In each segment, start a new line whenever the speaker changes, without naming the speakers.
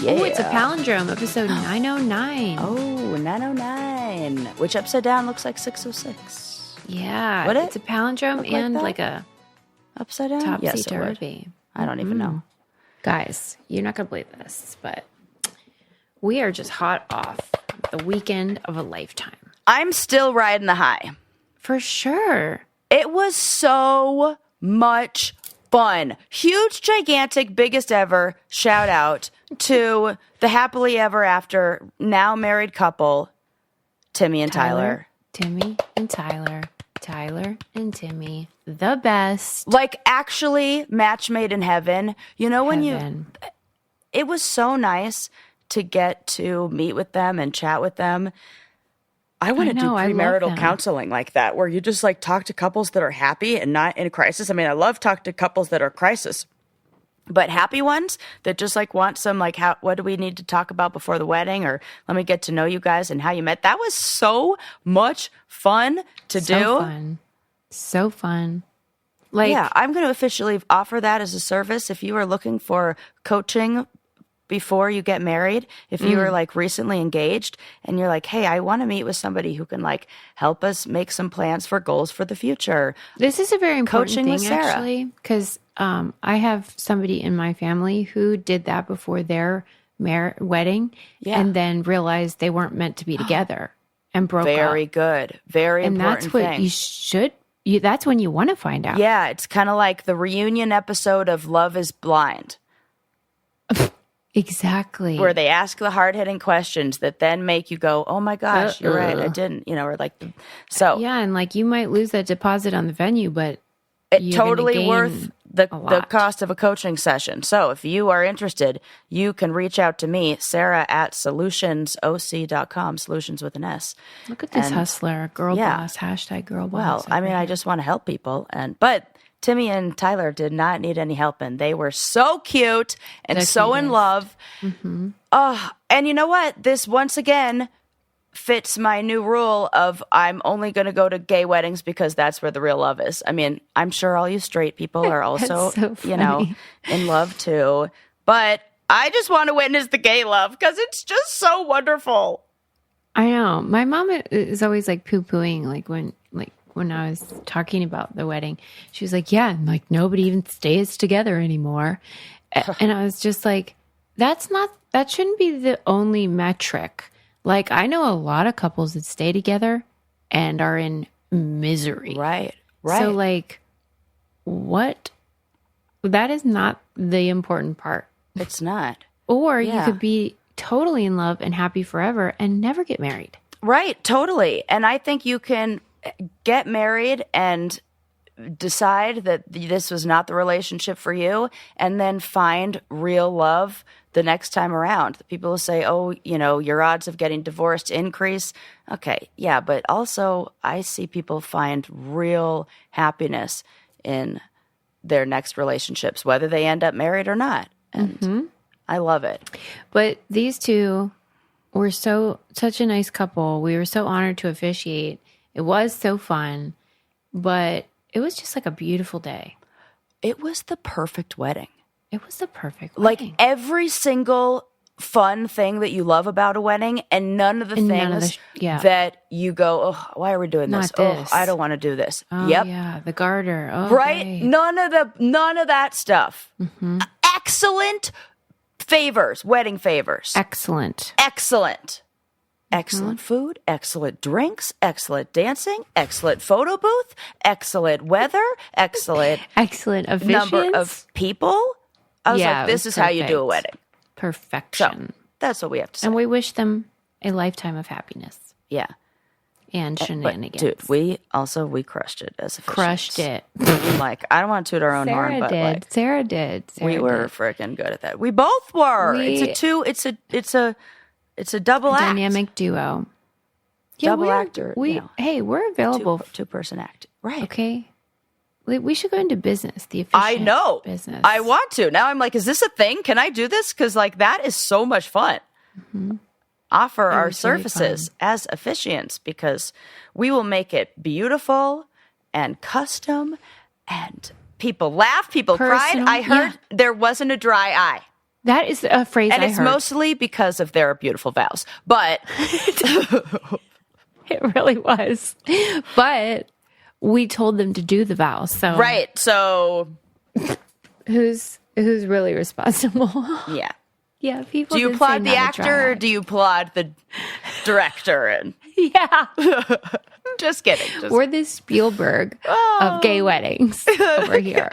Yeah.
Oh, it's a palindrome, episode 909.
Oh, 909. Which upside down looks like 606.
Yeah.
Would it
it's a palindrome
look
and
that?
like a
Upside down? Yes, it would.
topsy-turvy.
I don't even know.
Guys, you're not going to believe this, but we are just hot off the weekend of a lifetime.
I'm still riding the high.
For sure.
It was so much fun. Huge, gigantic, biggest ever shout out to the happily ever after, now married couple, Timmi and Tyler.
Timmi and Tyler. Tyler and Timmi. The best.
Like, actually, match made in heaven. You know, when it was so nice to get to meet with them and chat with them. I want to do premarital counseling like that, where you just like talk to couples that are happy and not in a crisis. I mean, I love talk to couples that are crisis, but happy ones that just like want some like, what do we need to talk about before the wedding? Or let me get to know you guys and how you met. That was so much fun to do.
So fun. Like,
yeah, I'm going to officially offer that as a service. If you are looking for coaching before you get married, if you are like recently engaged and you're like, hey, I want to meet with somebody who can like help us make some plans for goals for the future.
This is a very important
Coaching with
thing,
Sarah.
actually, because I have somebody in my family who did that before their wedding and then realized they weren't meant to be together and broke up.
Very good. Very
and
important
that's what
thing.
you should, that's when you want to find out.
Yeah, it's kind of like the reunion episode of Love is Blind.
Exactly.
Where they ask the hard-hitting questions that then make you go, oh my gosh, you're right, I didn't, you know, or like, so.
Yeah, and like you might lose that deposit on the venue, but
It's totally worth the cost of a coaching session. So if you are interested, you can reach out to me, Sarah at solutionsoc.com, solutions with an S.
Look at this hustler, girl boss, hashtag girl boss.
Well, I mean, I just want to help people. But Timmi and Tyler did not need any help, and they were so cute and so in love. Mm-hmm. And you know what? This once again fits my new rule of I'm only going to go to gay weddings because that's where the real love is. I mean, I'm sure all you straight people are also, you know, in love too. But I just want to witness the gay love because it's just so wonderful.
I know. My mom is always like poo-pooing, like when I was talking about the wedding, she was like, yeah, and like nobody even stays together anymore. And I was just like, that shouldn't be the only metric. Like, I know a lot of couples that stay together and are in misery.
Right.
So like, that is not the important part.
It's not.
Or you could be totally in love and happy forever and never get married.
Right. Totally. And I think you can get married and decide that this was not the relationship for you and then find real love the next time around. People will say, oh, you know, your odds of getting divorced increase. Okay, yeah, but also I see people find real happiness in their next relationships, whether they end up married or not. And I love it.
But these two were such a nice couple. We were so honored to officiate. It was so fun, but it was just like a beautiful day.
It was the perfect wedding.
It was the perfect wedding.
Like every single fun thing that you love about a wedding and none of the things that you go, oh, why are we doing this? Oh, I don't want to do this.
Oh,
yep.
yeah, the garter. Oh,
right?
Great.
None of that stuff. Mm-hmm. Excellent favors, wedding favors.
Excellent.
Excellent food, excellent drinks, excellent dancing, excellent photo booth, excellent weather, excellent
officiants.
Number of people. I was like, this is how you do a wedding.
Perfection.
So that's what we have to say.
And we wish them a lifetime of happiness.
Yeah.
And shenanigans.
But, dude, we crushed it as officiants.
Crushed it.
Like, I don't want to toot our own horn, but like,
Sarah did.
We were freaking good at that. We both were. It's a double act.
Dynamic duo. Yeah,
double actor.
Hey, we're available.
Two-person act. Right.
Okay. We should go into business. The efficient
I know.
Business.
I want to. Now I'm like, is this a thing? Can I do this? Because like that is so much fun. Mm-hmm. Offer our services as officiants because we will make it beautiful and custom and people laughed, people cried. I heard there wasn't a dry eye.
That is a phrase
and
I
it's
heard.
mostly because of their beautiful vows. But
it really was. But we told them to do the vows. So
right. So
who's really responsible?
Yeah.
Yeah. People.
Do you applaud the actor or do you applaud the director? And
yeah.
Just kidding.
We're the Spielberg of gay weddings over here.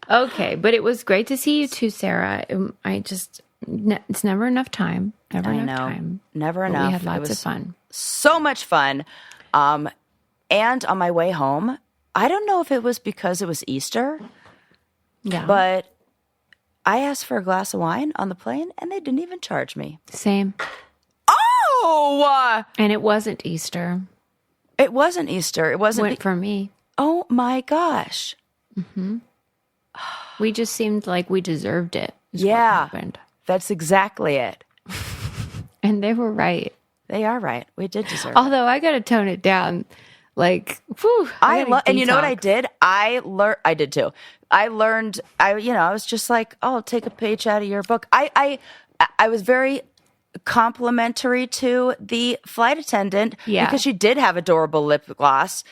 Okay, but it was great to see you too, Sarah. It's never enough time. Never enough time.
Never
but
enough.
We had lots of fun.
So much fun. And on my way home, I don't know if it was because it was Easter.
Yeah.
But I asked for a glass of wine on the plane, and they didn't even charge me.
Same.
Oh!
And it wasn't Easter.
It wasn't Easter. It wasn't
for me.
Oh my gosh.
Mm-hmm. We just seemed like we deserved it.
Yeah. That's exactly it.
And they were right.
They are right. We did deserve it.
Although I got to tone it down. Like, whew,
and you know what I did? I did too. I learned, I was just like, oh, take a page out of your book. I was very complimentary to the flight attendant because she did have adorable lip gloss.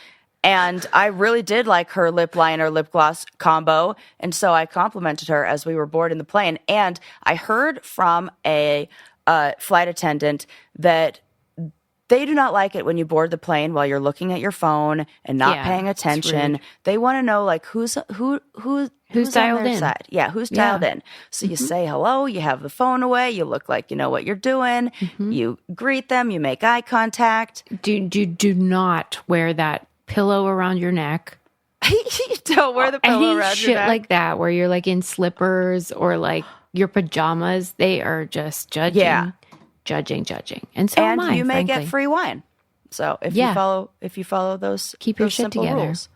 And I really did like her lip liner, lip gloss combo. And so I complimented her as we were boarding the plane. And I heard from a flight attendant that they do not like it when you board the plane while you're looking at your phone and not paying attention. They want to know like who's dialed
on their
side. Yeah, who's dialed in. So you say hello, you have the phone away, you look like you know what you're doing, you greet them, you make eye contact.
Do not wear that pillow around your neck.
Don't wear the pillow around your neck.
Shit like that where you're like in slippers or like your pajamas. They are just judging. Yeah. Judging, and so am I,
you may
frankly.
get free wine. So if you follow those,
keep your
those
shit
simple
together.
rules.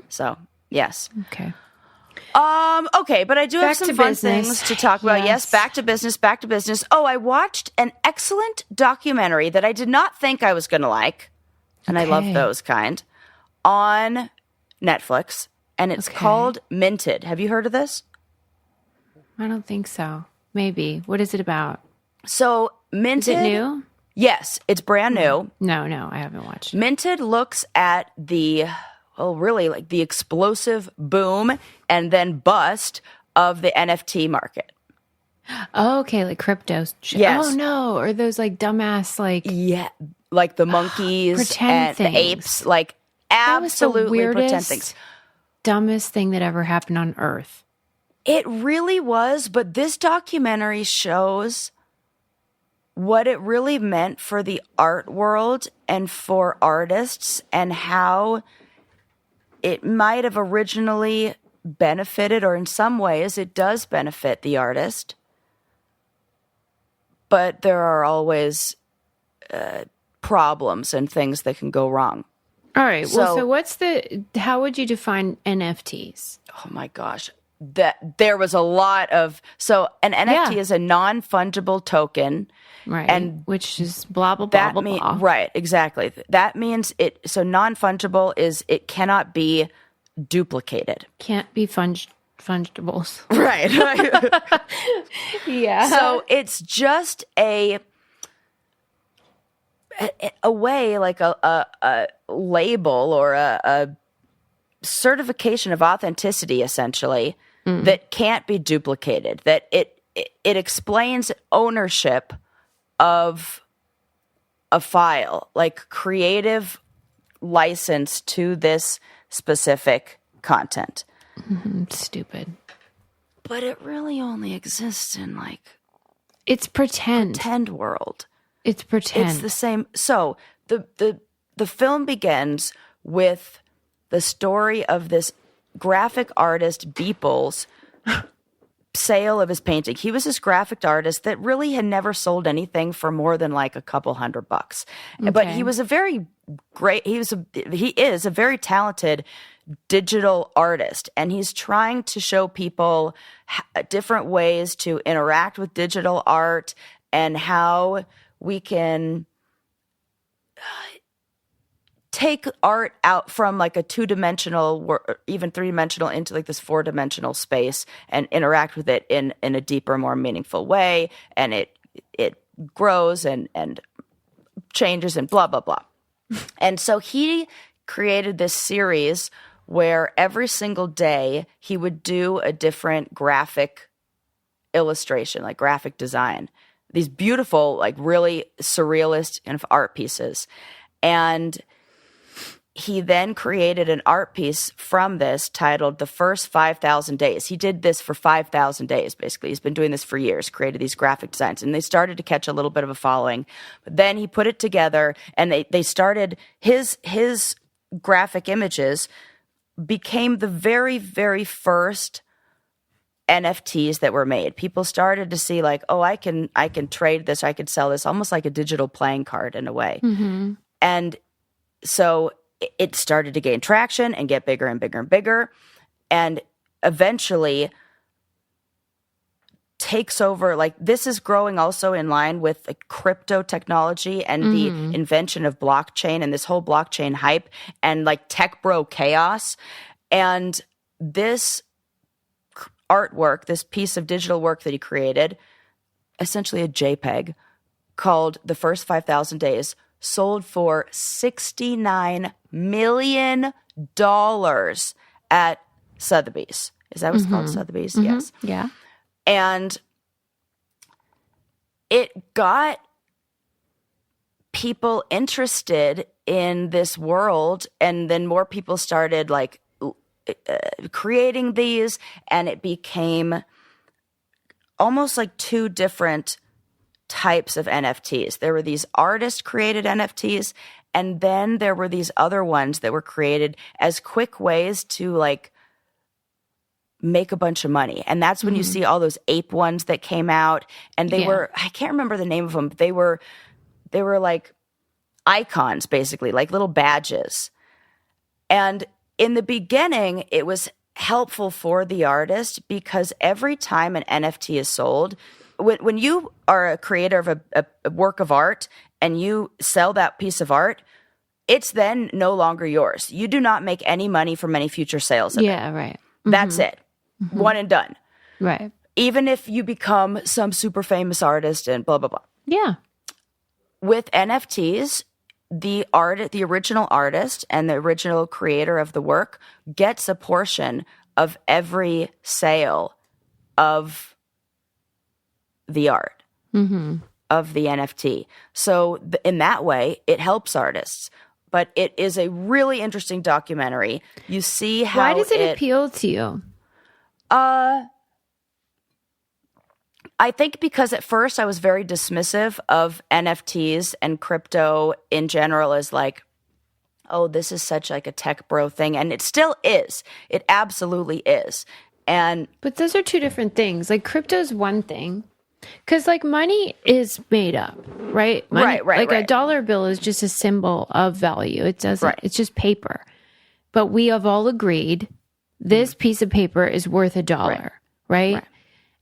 So yes,
okay,
okay, but I do have some fun things to talk about. Yes, back to business. Oh, I watched an excellent documentary that I did not think I was going to like, and I love those kind, on Netflix, and it's called Minted. Have you heard of this?
I don't think so. Maybe. What is it about?
So Minted.
Is it new?
Yes, it's brand new.
No, I haven't watched it.
Minted looks at the explosive boom and then bust of the NFT market.
Oh, okay, like crypto shit.
Yes.
Oh no, or those like dumbass like
like the monkeys and
things.
The apes, like absolutely pretend things.
Dumbest thing that ever happened on Earth.
It really was, but this documentary shows what it really meant for the art world and for artists and how it might have originally benefited, or in some ways it does benefit the artist. But there are always problems and things that can go wrong.
All right. So how would you define NFTs?
Oh my gosh. There was a lot of, so an NFT is a non-fungible token.
Right. And which is blah, blah, blah, blah, blah.
Right. Exactly. That means so non-fungible is it cannot be duplicated.
Can't be fungibles.
Right.
Yeah.
So it's just a way, like a label or a certification of authenticity, essentially, that can't be duplicated. That it explains ownership of a file, like creative license to this specific content.
Stupid.
But it really only exists in like
it's pretend
world.
It's pretend.
It's the same. So the film begins with the story of this graphic artist Beeple's sale of his painting. He was this graphic artist that really had never sold anything for more than like a couple $100. Okay. But he was he is a very talented digital artist, and he's trying to show people different ways to interact with digital art and how we can take art out from like a 2-dimensional or even 3-dimensional into like this 4-dimensional space and interact with it in a deeper, more meaningful way. And it grows and changes and blah, blah, blah. And so he created this series where every single day he would do a different graphic illustration, like graphic design. These beautiful, like really surrealist kind of art pieces. And he then created an art piece from this titled The First 5,000 Days. He did this for 5,000 days, basically. He's been doing this for years, created these graphic designs. And they started to catch a little bit of a following. But then he put it together, and they started, his graphic images became the very, very first NFTs that were made. People started to see like, oh, I can trade this, I could sell this, almost like a digital playing card in a way. Mm-hmm. And so it started to gain traction and get bigger and bigger and bigger, and eventually takes over. Like, this is growing also in line with the crypto technology and the invention of blockchain and this whole blockchain hype and like tech bro chaos. And this artwork, this piece of digital work that he created, essentially a JPEG called The First 5,000 Days, sold for $69 million at Sotheby's. Is that what's called, Sotheby's? Mm-hmm. Yes.
Yeah.
And it got people interested in this world, and then more people started like creating these, and it became almost like two different types of NFTs. There were these artist-created NFTs, and then there were these other ones that were created as quick ways to like make a bunch of money. And that's when you see all those ape ones that came out, and they were, I can't remember the name of them, but they were like icons, basically, like little badges. And in the beginning, it was helpful for the artist because every time an NFT is sold, when you are a creator of a work of art and you sell that piece of art, it's then no longer yours. You do not make any money from any future sales of it.
Yeah, right. Mm-hmm.
That's it. Mm-hmm. One and done.
Right.
Even if you become some super famous artist and blah, blah, blah.
Yeah.
With NFTs, the original artist and the original creator of the work gets a portion of every sale of the art, of the NFT. So in that way, it helps artists. But it is a really interesting documentary. You see how
Why does it appeal to you?
I think because at first I was very dismissive of NFTs and crypto in general as like, oh, this is such like a tech bro thing. And it still is. It absolutely is. But
those are two different things. Like crypto's one thing. Because like money is made up, right? Money, right. A dollar bill is just a symbol of value. It doesn't, it's just paper. But we have all agreed this piece of paper is worth $1, right?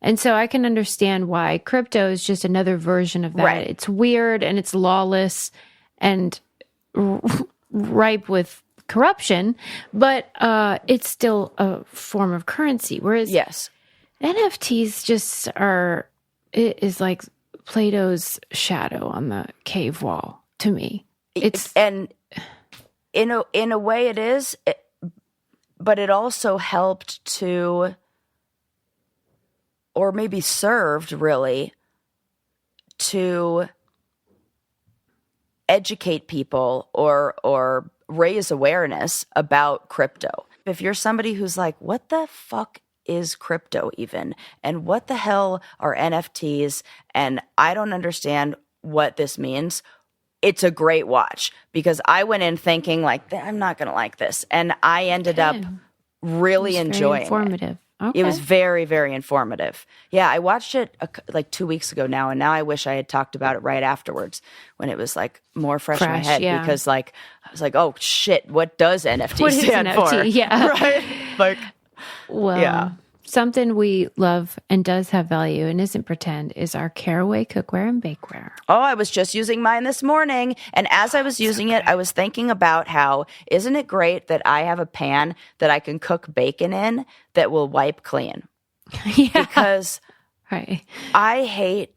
And so I can understand why crypto is just another version of that. Right. It's weird and it's lawless and ripe with corruption, but it's still a form of currency. Whereas NFTs just are, it is like Plato's shadow on the cave wall to me.
And in a way it is, but it also helped to, or maybe served really, to educate people or raise awareness about crypto. If you're somebody who's like, what the fuck is crypto even? And what the hell are NFTs? And I don't understand what this means. It's a great watch because I went in thinking like, I'm not going to like this. And I ended up really enjoying it.
Informative. Okay.
It was very, very informative. Yeah, I watched it like 2 weeks ago now, and now I wish I had talked about it right afterwards when it was like more fresh in my head because like I was like, oh shit, what does NFT stand for?
Yeah,
right. Like,
well, something we love and does have value and isn't pretend is our Caraway cookware and bakeware.
Oh, I was just using mine this morning. And as I was using it, I was thinking about how, isn't it great that I have a pan that I can cook bacon in that will wipe clean?
Yeah.
Because I hate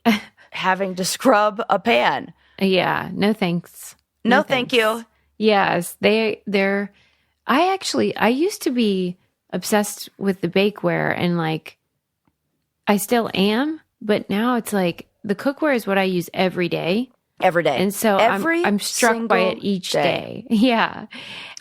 having to scrub a pan.
Yeah. No, thanks.
No, thank you.
Yes. They're, I used to be obsessed with the bakeware and like, I still am, but now it's like the cookware is what I use every day.
Every day.
And so I'm struck by it each day. Yeah.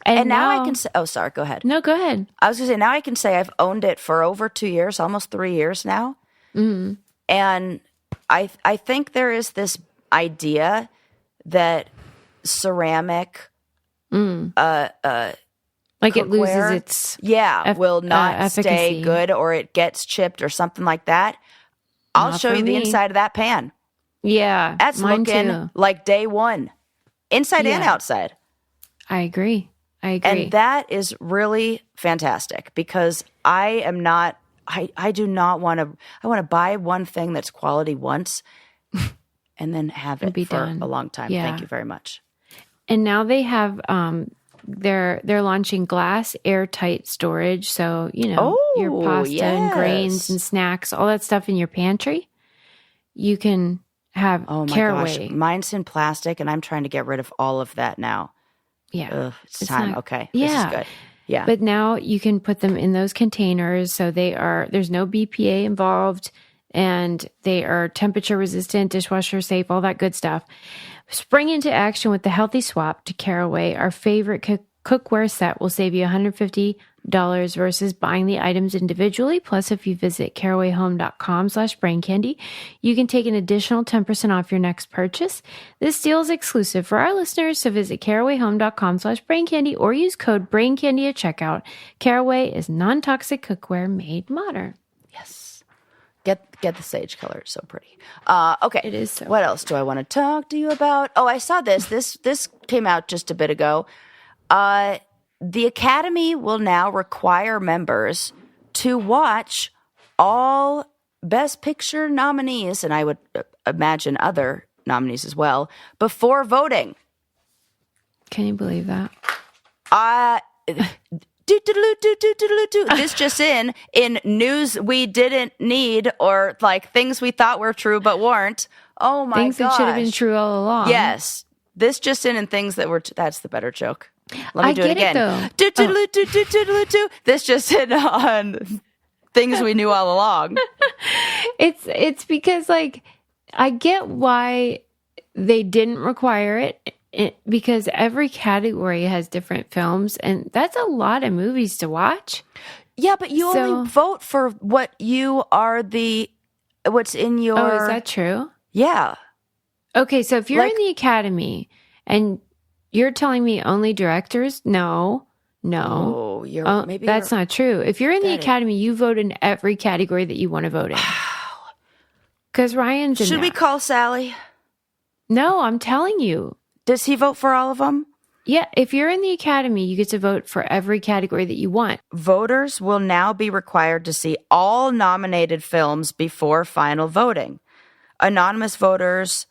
And now I can say, oh, sorry, go ahead.
No, go ahead.
I was going to say, now I can say I've owned it for over 2 years, almost 3 years now.
Mm-hmm.
And I think there is this idea that ceramic,
like
cookware,
it loses its
will not
efficacy.
stay good, or it gets chipped or something like that. I'll show you the inside of that pan.
Yeah,
that's looking
too.
Like day one, inside and outside.
I agree.
And that is really fantastic because I am not. I do not want to. I want to buy one thing that's quality once, and then have it for a long time. Yeah. Thank you very much.
And now they have. They're launching glass airtight storage, so your pasta and grains and snacks, all that stuff in your pantry, you can have.
Oh my gosh, mine's in plastic, and I'm trying to get rid of all of that now.
Yeah,
ugh, it's time. Okay,
yeah,
this is good. Yeah,
but now you can put them in those containers, so there's no BPA involved, and they are temperature resistant, dishwasher safe, all that good stuff. Spring into action with the healthy swap to Caraway. Our favorite cookware set will save you $150 versus buying the items individually. Plus, if you visit carawayhome.com/braincandy, you can take an additional 10% off your next purchase. This deal is exclusive for our listeners, so visit carawayhome.com/braincandy or use code braincandy at checkout. Caraway is non-toxic cookware made modern.
Yes. Get the sage color. It's so pretty. Okay.
It is so
What else do I want to talk to you about? Oh, I saw this. This came out just a bit ago. The Academy will now require members to watch all Best Picture nominees, and I would imagine other nominees as well, before voting.
Can you believe that?
This just in news we didn't need, or like things we thought were true but weren't. Oh my gosh.
Things that should have been true all along.
Yes. This just in and things that were, that's the better joke. Let me do it again. This just in on things we knew all along.
It's because like, I get why they didn't require it. Because every category has different films, and that's a lot of movies to watch.
Yeah, but you only vote for what you are what's in your...
Oh, is that true?
Yeah.
Okay, so if you're in the Academy and you're telling me only directors, no.
Oh, maybe
that's not true. If you're in the Academy, you vote in every category that you want to vote in. Because Ryan's in
Should we call Sally?
No, I'm telling you.
Does he vote for all of them?
Yeah, if you're in the Academy, you get to vote for every category that you want.
Voters will now be required to see all nominated films before final voting. Anonymous voters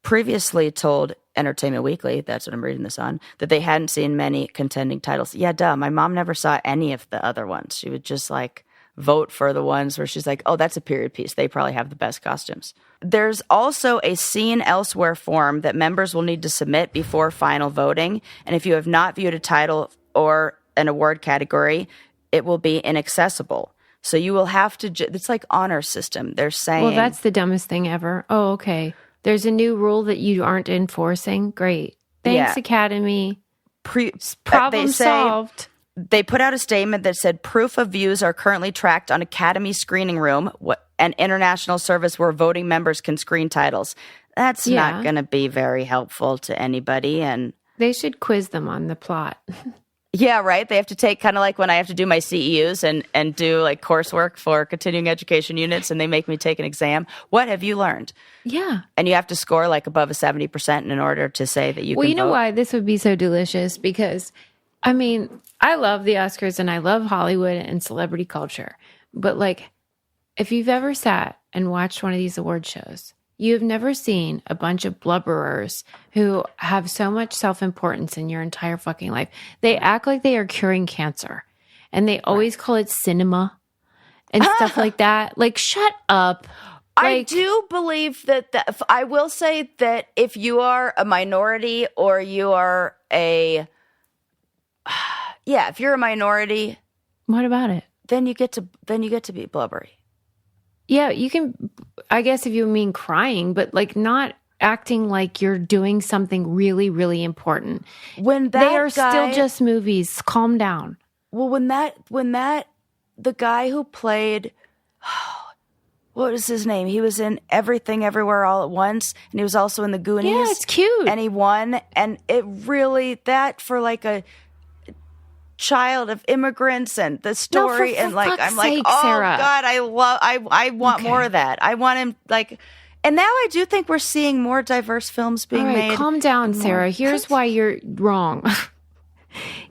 previously told Entertainment Weekly, that's what I'm reading this on, that they hadn't seen many contending titles. Yeah, duh. My mom never saw any of the other ones. She would just like vote for the ones where she's like, oh, that's a period piece. They probably have the best costumes. There's also a Seen Elsewhere form that members will need to submit before final voting. And if you have not viewed a title or an award category, it will be inaccessible. So you will have to, it's like honor system. They're saying.
Well, that's the dumbest thing ever. Oh, okay. There's a new rule that you aren't enforcing. Great. Thanks, Academy. Problem solved.
They put out a statement that said proof of views are currently tracked on Academy Screening Room, an international service where voting members can screen titles. That's not going to be very helpful to anybody. And
they should quiz them on the plot.
Yeah, right. They have to take kind of like when I have to do my CEUs and do like coursework for continuing education units, and they make me take an exam. What have you learned?
Yeah.
And you have to score like above a 70% in order to say that you can vote.
Well, you know why this would be so delicious? Because, I mean, I love the Oscars and I love Hollywood and celebrity culture. but like, if you've ever sat and watched one of these award shows, you have never seen a bunch of blubberers who have so much self-importance in your entire fucking life. They act like they are curing cancer, and they always call it cinema and stuff like that. Like, shut up.
I do believe that I will say that if you are a minority or you are if you're a minority,
what about it?
Then you get to be blubbery.
Yeah, you can, I guess if you mean crying, but like not acting like you're doing something really, really important.
When
they are still just movies. Calm down.
Well, when the guy who played, what was his name? He was in Everything Everywhere All at Once, and he was also in The Goonies.
Yeah, it's cute.
And he won, and it really, that for like a child of immigrants and the story, and like I'm like,
sake,
oh
Sarah.
God, I want more of that. I want him like, and now I do think we're seeing more diverse films being made.
Calm down, Sarah. Here's why you're wrong.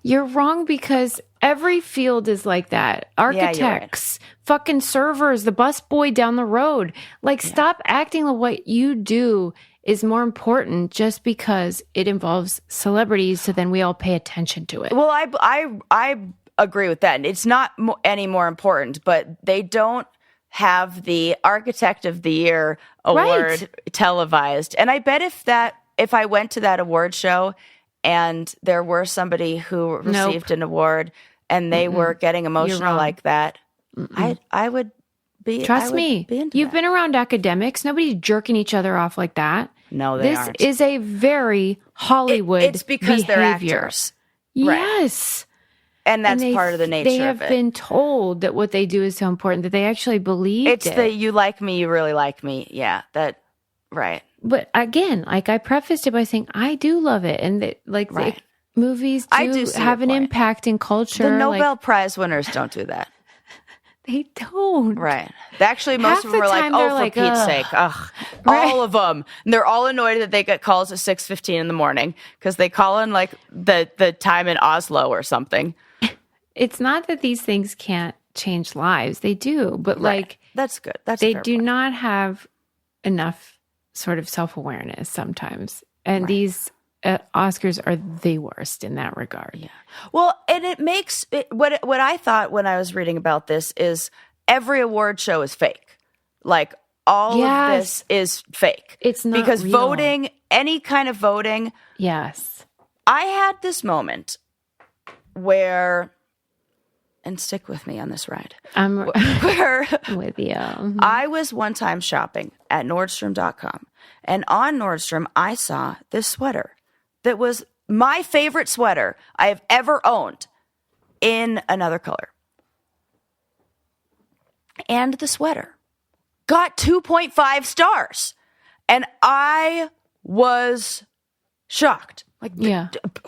You're wrong because every field is like that. Architects, fucking servers, the bus boy down the road. Like, stop acting like what you do is more important just because it involves celebrities, so then we all pay attention to it.
Well, I agree with that. It's not any more important, but they don't have the Architect of the Year award televised. And I bet if I went to that award show and there were somebody who received an award and they were getting emotional like that, I would be.
Trust me, you've been around academics. Nobody's jerking each other off like that.
No, they aren't.
This is a very Hollywood
It's because
behavior.
They're actors.
Yes.
And that's part of the nature of it.
They have been told that what they do is so important that they actually believe it.
It's the you like me, you really like me. Yeah, right.
But again, like I prefaced it by saying, I do love it. And the movies do have an impact in culture.
The Nobel Prize winners don't do that.
They don't.
Right. Actually, most of them are like, oh, for Pete's sake. Ugh. All of them. And they're all annoyed that they get calls at 6:15 in the morning because they call in like the time in Oslo or something.
It's not that these things can't change lives. They do. But like,
that's good.
They do not have enough sort of self-awareness sometimes. And these Oscars are the worst in that regard.
Yeah. Well, and it makes what I thought when I was reading about this is every award show is fake. Like all of this is fake.
It's not
because
real.
Voting, any kind of voting.
Yes.
I had this moment where, and stick with me on this ride.
I'm
where
with you.
I was one time shopping at Nordstrom.com, and on Nordstrom I saw this sweater that was my favorite sweater I have ever owned in another color. And the sweater got 2.5 stars. And I was shocked. Like,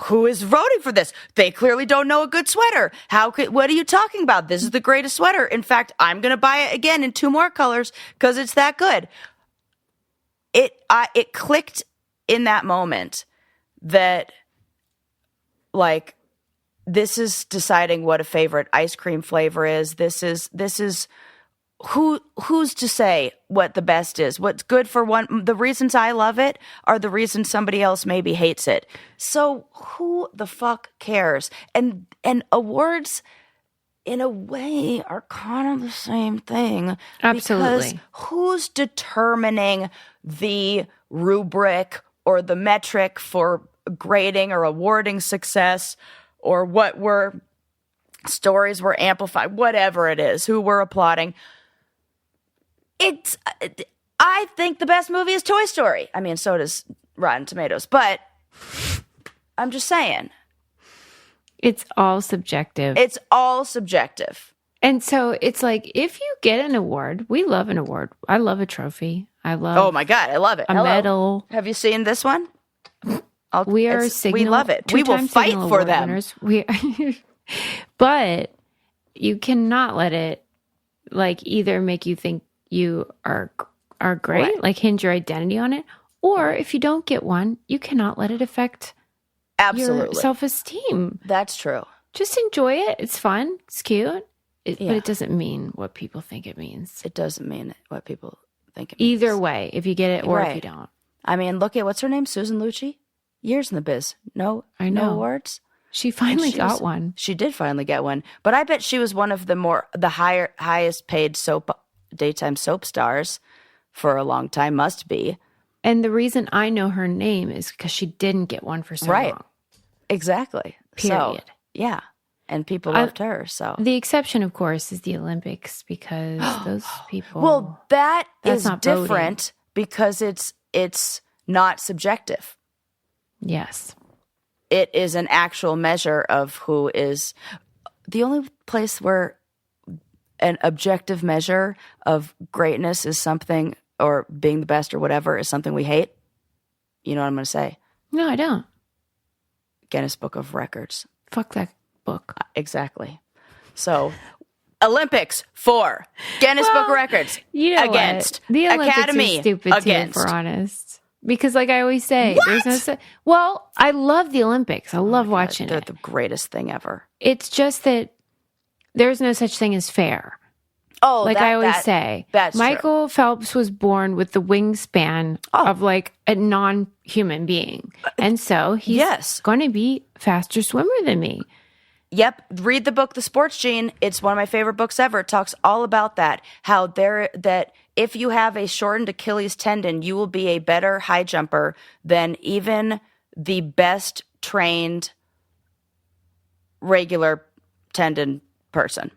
who is voting for this? They clearly don't know a good sweater. What are you talking about? This is the greatest sweater. In fact, I'm going to buy it again in 2 more colors because it's that good. It clicked in that moment that, like, this is deciding what a favorite ice cream flavor is. This is who's to say what the best is? What's good for one? The reasons I love it are the reasons somebody else maybe hates it. So who the fuck cares? And awards, in a way, are kind of the same thing.
Absolutely.
Because who's determining the rubric or the metric for grading or awarding success, or what stories were amplified, whatever it is, who we're applauding? I think the best movie is Toy Story. I mean, so does Rotten Tomatoes, but I'm just saying.
It's all subjective.
It's all subjective.
And so it's like, if you get an award, we love an award. I love a trophy.
Oh my God, I love it.
A medal.
Have you seen this one?
We
love it. We will fight for them.
But you cannot let it like either make you think you are great, like hinge your identity on it, or if you don't get one, you cannot let it affect your self-esteem.
That's true.
Just enjoy it. It's fun. It's cute. But it doesn't mean what people think it means.
It doesn't mean what people think it means.
Either way, if you get it or if you don't.
I mean, look at, what's her name? Susan Lucci? Years in the biz. No awards?
She finally got one.
She did finally get one. But I bet she was one of the highest paid daytime soap stars for a long time, must be.
And the reason I know her name is because she didn't get one for so long.
Exactly.
Period.
So, yeah. And people loved her. So
the exception, of course, is the Olympics, because those people.
Well, that's is different voting. Because it's not subjective.
Yes.
It is an actual measure of who is. The only place where an objective measure of greatness is something, or being the best or whatever, is something we hate. You know what I'm going to say?
No, I don't.
Guinness Book of Records.
Fuck that book.
Exactly. So, Olympics for Guinness Book of Records against
what? The Olympics
Academy
are stupid
against.
Too, if we're honest. Because, like I always say, there's no. Well, I love the Olympics. I love watching
They're
it.
the greatest thing ever.
It's just that there's no such thing as fair.
Oh,
like I always say, Michael Phelps was born with the wingspan of like a non-human being, and so he's going to be a faster swimmer than me.
Yep. Read the book, The Sports Gene. It's one of my favorite books ever. It talks all about that. How that if you have a shortened Achilles tendon, you will be a better high jumper than even the best trained regular tendon person.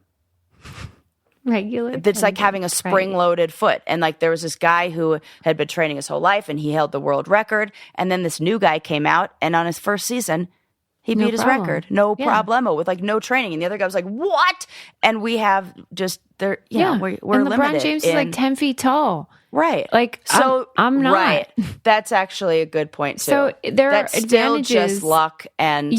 Regular.
It's like having a spring-loaded foot. And like there was this guy who had been training his whole life and he held the world record. And then this new guy came out, and on his first season, he beat his record. No problemo, with like no training. And the other guy was like, what? And we have just, we're
and
limited.
LeBron James is like 10 feet tall.
Right.
Like, so I'm not.
Right. That's actually a good point, too.
So there are
advantages.
Still
just luck. And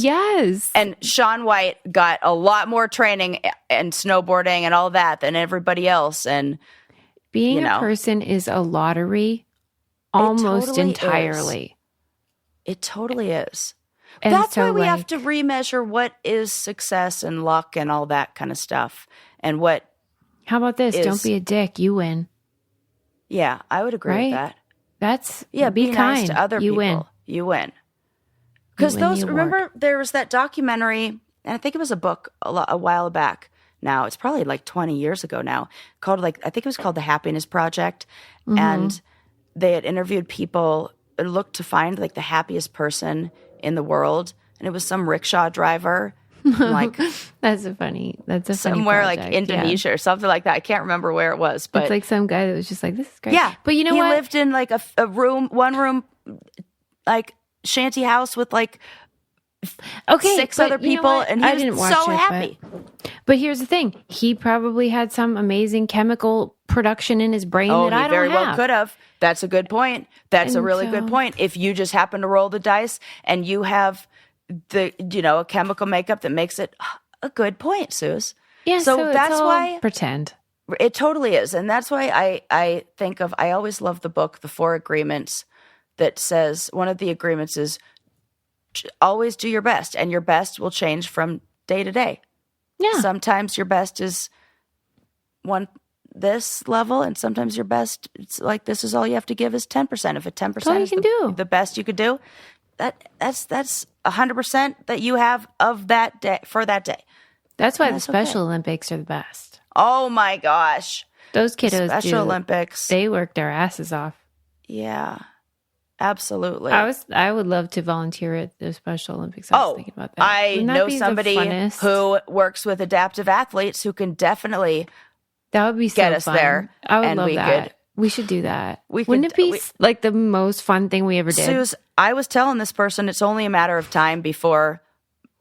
and Shaun White got a lot more training and snowboarding and all that than everybody else. And
being a person is a lottery almost entirely.
It totally is.
And
that's why we have to remeasure what is success and luck and all that kind of stuff. And what.
How about this? Don't be a dick. You win.
Yeah, I would agree with that.
That's
be
kind
nice to other people.
Win.
You win. Because remember, there was that documentary, and I think it was a book a while back. Now it's probably like 20 years ago now. Called I think it was called The Happiness Project, and they had interviewed people, looked to find like the happiest person in the world, and it was some rickshaw driver. Like
that's a funny
somewhere
project,
like Indonesia or something like that. I can't remember where it was, but
it's like some guy that was just like, this is great.
Yeah,
but you know
he
what?
lived in like one room, like shanty house with like 6 other people, and he was so happy.
But here's the thing: he probably had some amazing chemical production in his brain that I don't have.
He very well could have. That's a good point. That's a really good point. If you just happen to roll the dice and you have a chemical makeup that makes it a good point, Suze.
Yeah, so
that's
it's all
why
pretend.
It totally is. And that's why I think of, I always love the book, The 4 Agreements, that says one of the agreements is always do your best, and your best will change from day to day.
Yeah.
Sometimes your best is this level, and sometimes your best, it's like this is all you have to give is 10%. If a 10% is the best you could do, that's 100% that you have of that day for that day.
That's why the Special Olympics are the best.
Oh my gosh.
Those kiddos
Special Olympics.
They work their asses off.
Yeah. Absolutely.
I would love to volunteer at the Special Olympics. I was thinking about that.
I know somebody who works with adaptive athletes who can definitely
that would be so
get us
fun.
there.
I would love that. We should do that. Wouldn't it be like the most fun thing we ever did?
Suze, I was telling this person it's only a matter of time before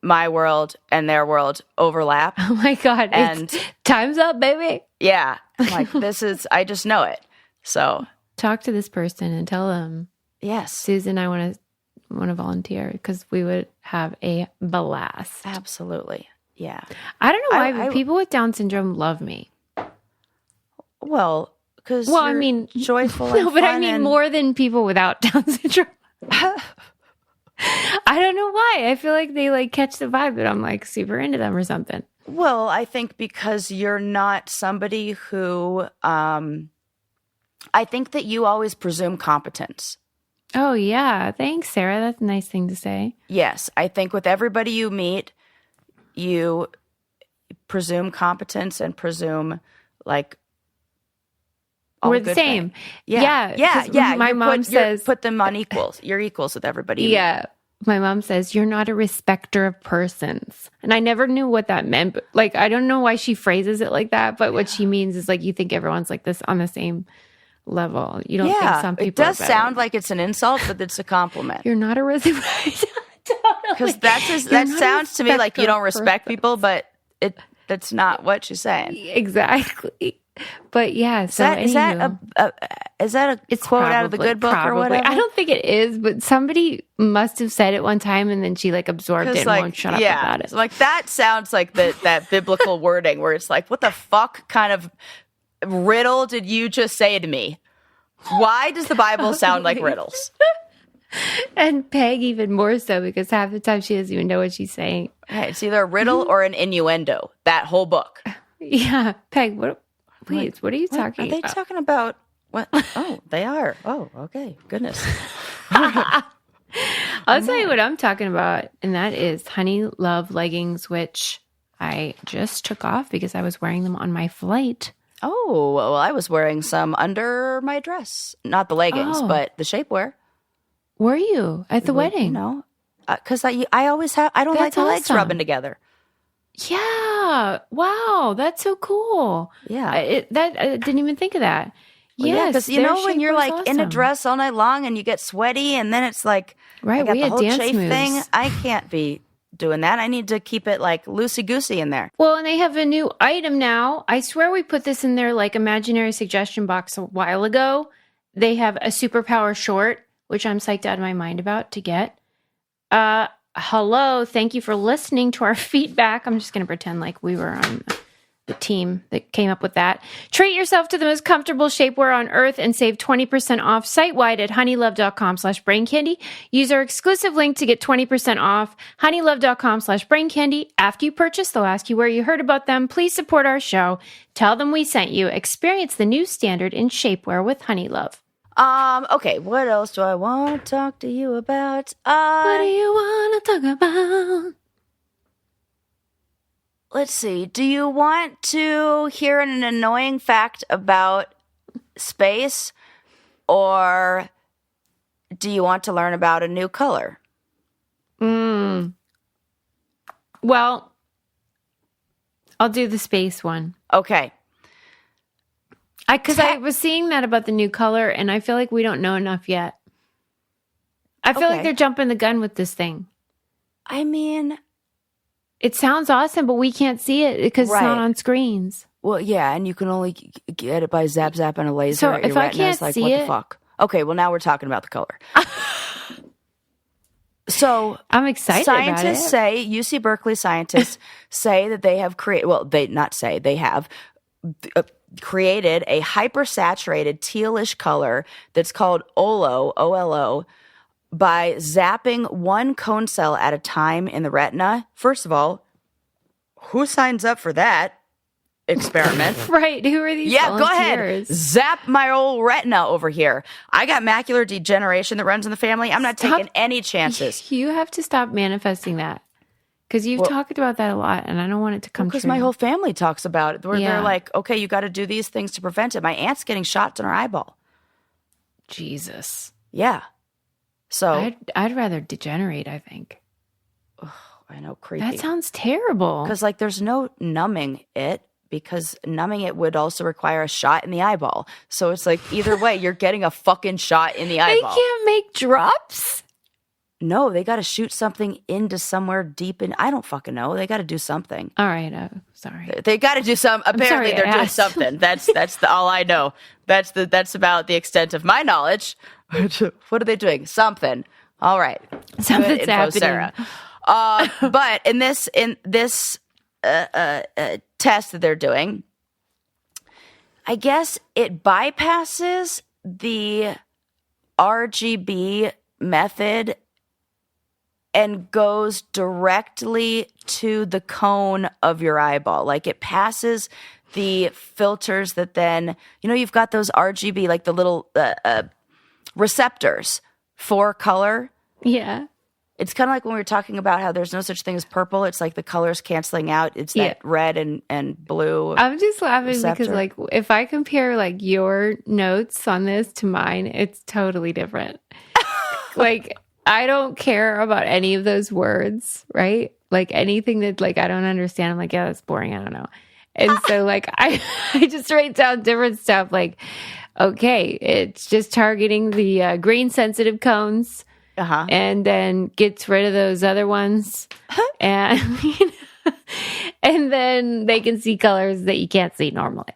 my world and their world overlap.
Oh my God. And time's up, baby.
Yeah. I'm like, I just know it. So
talk to this person and tell them,
yes,
Susan, I want to volunteer, because we would have a blast.
Absolutely. Yeah.
I don't know why, but people with Down syndrome love me.
Well, because I mean, joyful.
No, but I mean more than people without Down syndrome. I don't know why. I feel like they like catch the vibe that I'm like super into them or something.
Well, I think because you're not somebody who, I think that you always presume competence.
Oh, yeah. Thanks, Sarah. That's a nice thing to say.
Yes. I think with everybody you meet, you presume competence and presume like
we're the same.
Yeah.
My mom says
put them on equals. You're equals with everybody.
Yeah. My mom says you're not a respecter of persons. And I never knew what that meant. But like, I don't know why she phrases it like that, but what she means is like, you think everyone's like this on the same level. You don't think some people
it does sound like it's an insult, but it's a compliment.
You're not a respecter.
Because that sounds to me like you don't respect people, but that's not what she's saying.
Exactly. But yeah, so
is that a quote out of the Good Book or whatever?
I don't think it is, but somebody must have said it one time and then she like absorbed it and won't shut up about it.
Like that sounds like that biblical wording where it's like, what the fuck kind of riddle did you just say to me? Why does the Bible sound like riddles?
And Peg even more so, because half the time she doesn't even know what she's saying.
It's either a riddle or an innuendo, that whole book.
Yeah. Peg, what are you talking about?
Are they talking about what? Oh, they are. Oh, okay. Goodness.
I'll tell you what I'm talking about, and that is Honey Love leggings, which I just took off because I was wearing them on my flight.
Oh, well, I was wearing some under my dress. Not the leggings, but the shapewear.
Were you at the wedding?
No, because I always have. I don't like the legs rubbing together.
Yeah. Wow. That's so cool.
Yeah.
I didn't even think of that.
Well, yeah, because when you're like in a dress all night long and you get sweaty and then it's like,
right,
I got
we
the
had
whole
dance
chafe
moves.
thing. I can't be doing that. I need to keep it like loosey-goosey in there.
Well, and they have a new item now. I swear we put this in their like imaginary suggestion box a while ago. They have a superpower short, which I'm psyched out of my mind about to get. Hello. Thank you for listening to our feedback. I'm just going to pretend like we were on the team that came up with that. Treat yourself to the most comfortable shapewear on earth and save 20% off site-wide at honeylove.com/braincandy. Use our exclusive link to get 20% off honeylove.com/braincandy. After you purchase, they'll ask you where you heard about them. Please support our show. Tell them we sent you. Experience the new standard in shapewear with Honey Love.
Okay, what else do I want to talk to you about?
What do you want to talk about?
Let's see. Do you want to hear an annoying fact about space, or do you want to learn about a new color?
Well, I'll do the space one.
Okay.
Because I was seeing that about the new color, and I feel like we don't know enough yet. I feel like they're jumping the gun with this thing.
I mean,
it sounds awesome, but we can't see it because it's not on screens.
Well, yeah, and you can only get it by zapping a laser.
So
at your
if I
retina.
can't
It's like,
see
what
it,
the fuck? Okay, well now we're talking about the color. So
I'm excited about it.
Scientists say, UC Berkeley scientists say that they have created. Well, they have created a hypersaturated tealish color that's called OLO, O-L-O, by zapping one cone cell at a time in the retina. First of all, who signs up for that experiment?
Right, who are these volunteers?
Go ahead. Zap my old retina over here. I got macular degeneration that runs in the family. I'm not taking any chances.
You have to stop manifesting that. Because you've talked about that a lot, and I don't want it to come true.
Because my whole family talks about it. Where they're like, okay, you got to do these things to prevent it. My aunt's getting shots in her eyeball.
Jesus.
Yeah. So
I'd rather degenerate, I think.
Oh, I know, creepy.
That sounds terrible.
Because like there's no numbing it, because numbing it would also require a shot in the eyeball. So it's like either way, you're getting a fucking shot in the eyeball.
They can't make drops?
No, they got to shoot something into somewhere deep in. I don't fucking know. They got to do something.
All right. Sorry.
They got to do some. Apparently, they're doing something. That's all I know. That's about the extent of my knowledge. What are they doing? Something. All right.
Something's
info,
happening.
Sarah. But in this test that they're doing, I guess it bypasses the RGB method. and goes directly to the cone of your eyeball. Like it passes the filters that then, you've got those RGB, like the little receptors for color.
Yeah.
It's kind of like when we were talking about how there's no such thing as purple. It's like the colors canceling out. It's that red and blue.
I'm just laughing
receptor.
Because like if I compare like your notes on this to mine, it's totally different. Like I don't care about any of those words, right? Like anything that like I don't understand. I'm like, yeah, that's boring. I don't know. And so like I just write down different stuff. Like, okay, it's just targeting the green sensitive cones. And then gets rid of those other ones. And and then they can see colors that you can't see normally.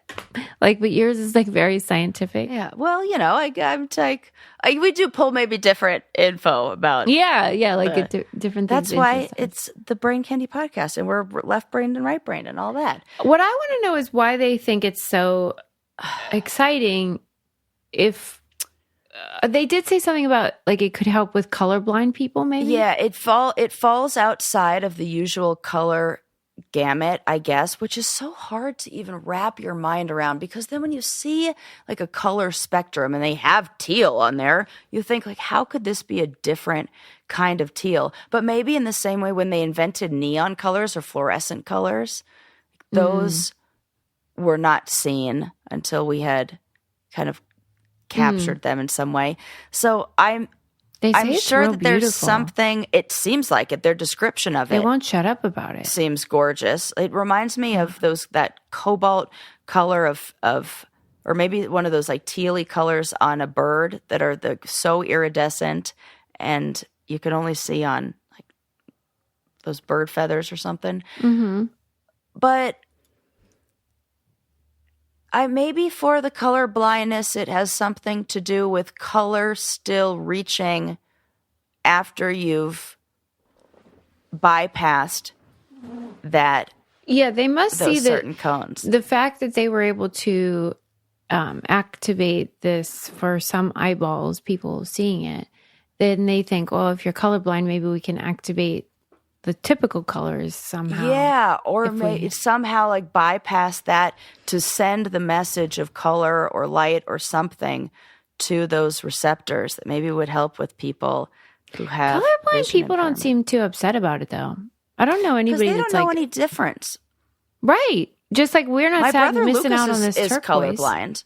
Like, but yours is like very scientific.
Yeah. Well, I'm like, we do pull maybe different info about.
Yeah. Like different things.
That's why it's the Brain Candy podcast and we're left-brained and right-brained and all that.
What I want to know is why they think it's so exciting if they did say something about like it could help with colorblind people maybe.
Yeah, it falls outside of the usual color gamut, I guess, which is so hard to even wrap your mind around because then when you see like a color spectrum and they have teal on there, you think like how could this be a different kind of teal? But maybe in the same way when they invented neon colors or fluorescent colors, those were not seen until we had kind of captured them in some way. So I'm sure that there's something, it seems like it, their description of it.
They won't shut up about it.
Seems gorgeous. It reminds me of that cobalt color of or maybe one of those like tealy colors on a bird that are so iridescent and you can only see on like those bird feathers or something.
Mm-hmm.
But maybe for the color blindness, it has something to do with color still reaching after you've bypassed that.
Yeah, they must see
certain cones.
The fact that they were able to activate this for some eyeballs, people seeing it, then they think, well, if you're colorblind, maybe we can activate the typical colors somehow.
Yeah, or somehow like bypass that to send the message of color or light or something to those receptors that maybe would help with people who have
colorblind people don't seem too upset about it though. I don't know anybody that's like...
Because they don't know any difference.
Right. Just like we're not sad missing out on this turquoise.
My brother Lucas is colorblind.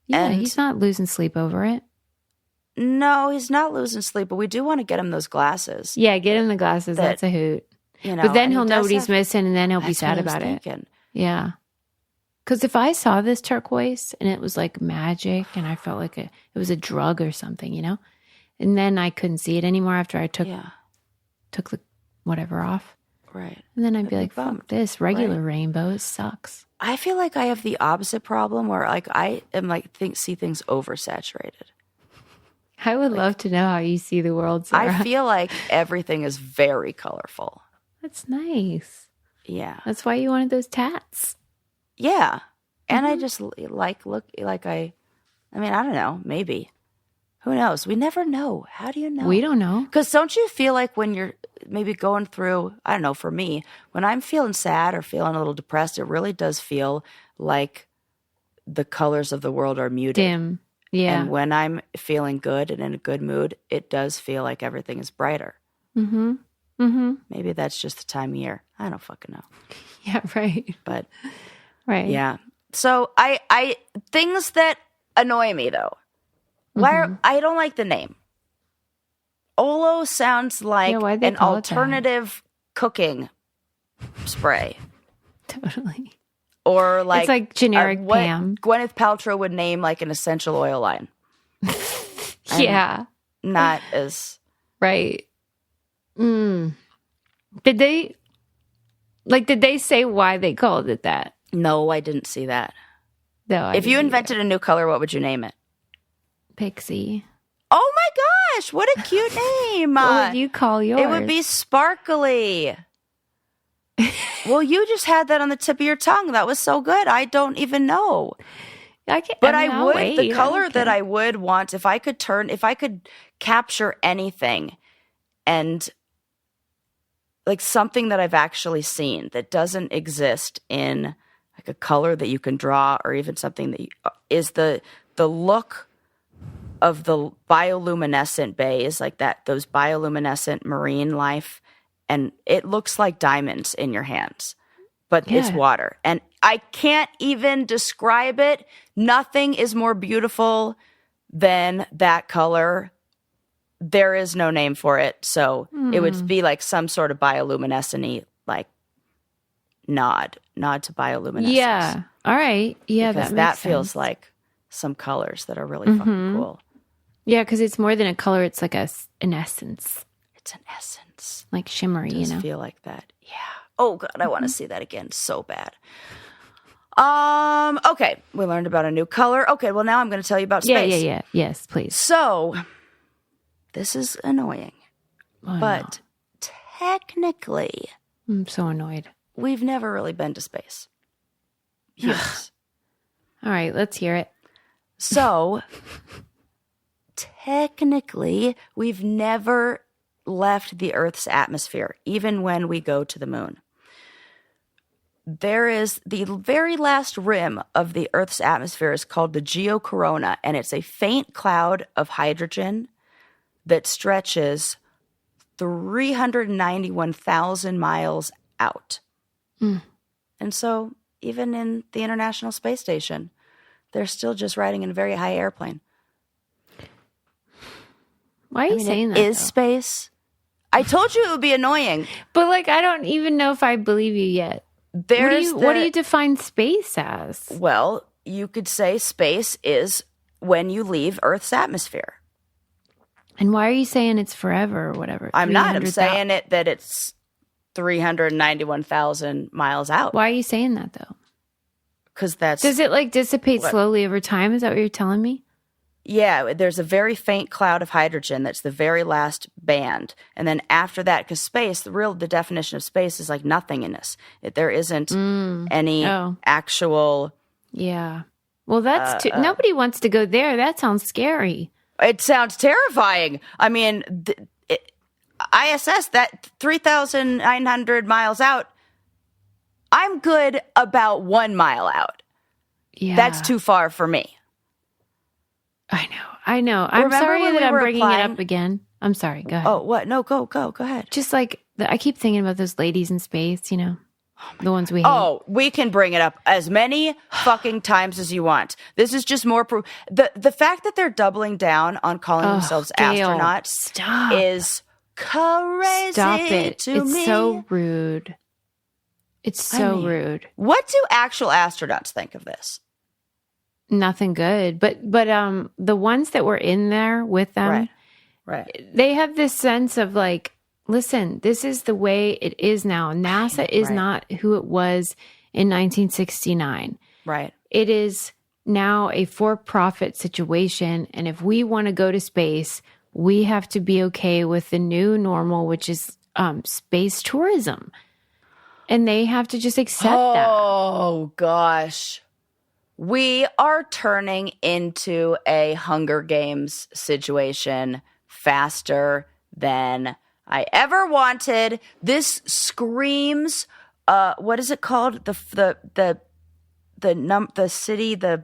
Yeah, he's not losing sleep over it.
No, he's not losing sleep, but we do want to get him those glasses.
Yeah, get him the glasses. That's a hoot. But then he'll know what he's missing, and then he'll be sad about it. Yeah. Because if I saw this turquoise, and it was like magic, and I felt like it was a drug or something, and then I couldn't see it anymore after I took the whatever off.
Right.
And then I'd be like, fuck this regular rainbow. It sucks.
I feel like I have the opposite problem where like I am like see things oversaturated.
I would love to know how you see the world, Sarah.
I feel like everything is very colorful.
That's nice.
Yeah.
That's why you wanted those tats.
Yeah. And I just I don't know, maybe. Who knows? We never know. How do you know?
We don't know.
Because don't you feel like when you're maybe going through, I don't know, for me, when I'm feeling sad or feeling a little depressed, it really does feel like the colors of the world are muted.
Dim. Yeah.
And when I'm feeling good and in a good mood, it does feel like everything is brighter.
Mm-hmm. Mm-hmm.
Maybe that's just the time of year. I don't fucking know.
Yeah, right.
But
right.
Yeah. So I things that annoy me though. I don't like the name. Olo sounds like an alternative cooking spray.
Totally.
Or like
it's like generic Pam.
Gwyneth Paltrow would name like an essential oil line.
Yeah.
Not as
right. Did they say why they called it that?
No, I didn't see that.
No.
If you invented a new color, what would you name it?
Pixie.
Oh my gosh, what a cute name.
What would you call yours?
It would be Sparkly. Well, you just had that on the tip of your tongue. That was so good. I don't even know. The color that I would want, if I could capture anything and like something that I've actually seen that doesn't exist in like a color that you can draw, or even something that is the look of the bioluminescent bays, like that, those bioluminescent marine life. And it looks like diamonds in your hands, but it's water. And I can't even describe it. Nothing is more beautiful than that color. There is no name for it. So it would be like some sort of bioluminescent-y, like nod to bioluminescence.
Yeah. All right. Yeah,
because
that
feels like some colors that are really fucking cool.
Yeah, because it's more than a color. It's like an essence.
It's an essence.
Like shimmery,
it does feel like that. Yeah. Oh, God, I want to see that again so bad. Okay, we learned about a new color. Okay, well, now I'm going to tell you about space.
Yeah. Yes, please.
So, this is annoying. But technically...
I'm so annoyed.
We've never really been to space. Yes.
All right, let's hear it.
So, technically, we've never left the Earth's atmosphere, even when we go to the moon. There is the very last rim of the Earth's atmosphere is called the geocorona, and it's a faint cloud of hydrogen that stretches 391,000 miles out. And so, even in the International Space Station, they're still just riding in a very high airplane.
Why are you saying that?
Is space? I told you it would be annoying.
But like, I don't even know if I believe you yet. What do you define space as?
Well, you could say space is when you leave Earth's atmosphere.
And why are you saying it's forever or whatever?
I'm not. I'm saying that it's 391,000 miles out.
Why are you saying that though?
Because that's...
Does it like dissipate slowly over time? Is that what you're telling me?
Yeah, there's a very faint cloud of hydrogen that's the very last band. And then after that, because space, the definition of space is like nothingness. There isn't any actual...
Yeah. Well, that's nobody wants to go there. That sounds scary.
It sounds terrifying. I mean, ISS, that 3,900 miles out, I'm good about 1 mile out.
Yeah.
That's too far for me.
I know. I'm sorry that I'm bringing it up again. I'm sorry. Go ahead.
Oh, what? No, go ahead.
Just like, I keep thinking about those ladies in space, you know, the ones we hate.
Oh, we can bring it up as many fucking times as you want. This is just more proof. The fact that they're doubling down on calling themselves astronauts is crazy.
Stop it.
To me.
It's so rude. It's so rude.
What do actual astronauts think of this?
Nothing good. But the ones that were in there with them,
right.
They have this sense of like, listen, this is the way it is now. NASA is not who it was in 1969.
Right.
It is now a for-profit situation. And if we want to go to space, we have to be okay with the new normal, which is space tourism. And they have to just accept that.
Oh, gosh. We are turning into a Hunger Games situation faster than I ever wanted. This screams, what is it called? The city, the